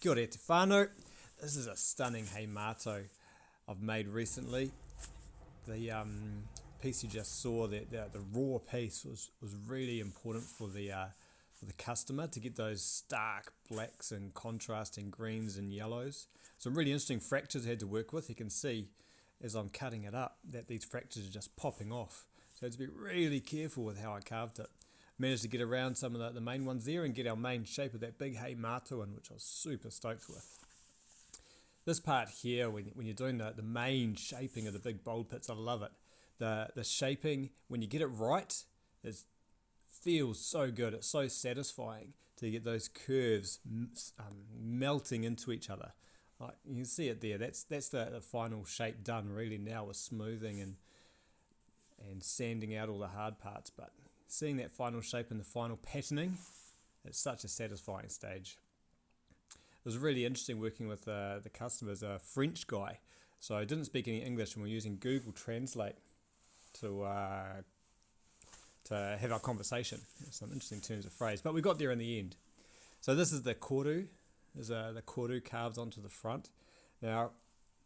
Kia ora te whānau. This is a stunning Hei Matau I've made recently. The piece you just saw, the raw piece was really important for the customer to get those stark blacks and contrasting greens and yellows. Some really interesting fractures I had to work with. You can see as I'm cutting it up that these fractures are just popping off. So I had to be really careful with how I carved it. Managed to get around some of the main ones there and get our main shape of that big Hei Matau in, which I was super stoked with. This part here, when you're doing the main shaping of the big bold pits, I love it. The shaping, when you get it right, it feels so good. It's so satisfying to get those curves melting into each other. Like you can see it there. That's the final shape done really now with smoothing and sanding out all the hard parts. But seeing that final shape and the final patterning, it's such a satisfying stage. It was really interesting working with the customers, a French guy. So I didn't speak any English and we're using Google Translate to have our conversation. Some interesting terms of phrase, but we got there in the end. So this is the Koru. There's the Koru carved onto the front. Now,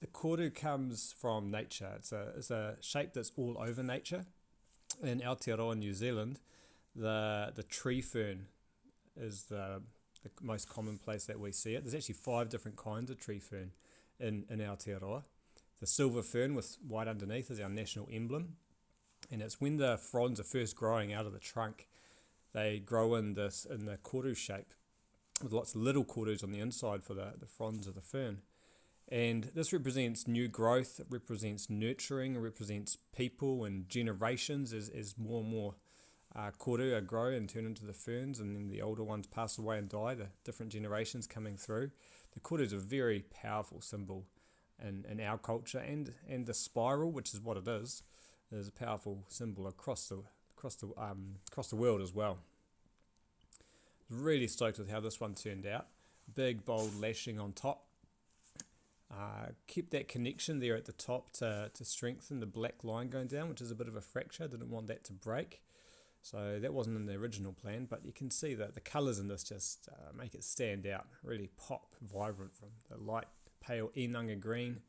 the Koru comes from nature. It's a shape that's all over nature. In Aotearoa, New Zealand, the tree fern is the most common place that we see it. There's actually 5 different kinds of tree fern in Aotearoa. The silver fern with white underneath is our national emblem, and it's when the fronds are first growing out of the trunk, they grow in the koru shape with lots of little korus on the inside for the fronds of the fern. And this represents new growth, it represents nurturing, it represents people and generations as more and more koru grow and turn into the ferns, and then the older ones pass away and die, the different generations coming through. The koru is a very powerful symbol in our culture, and the spiral, which is what it is a powerful symbol across the world as well. Really stoked with how this one turned out. Big bold lashing on top. Kept that connection there at the top to strengthen the black line going down, which is a bit of a fracture. Didn't want that to break. So that wasn't in the original plan, but you can see that the colours in this just make it stand out, really pop, vibrant, from the light pale inanga green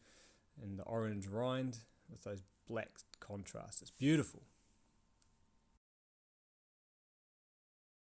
and the orange rind with those black contrasts. It's beautiful.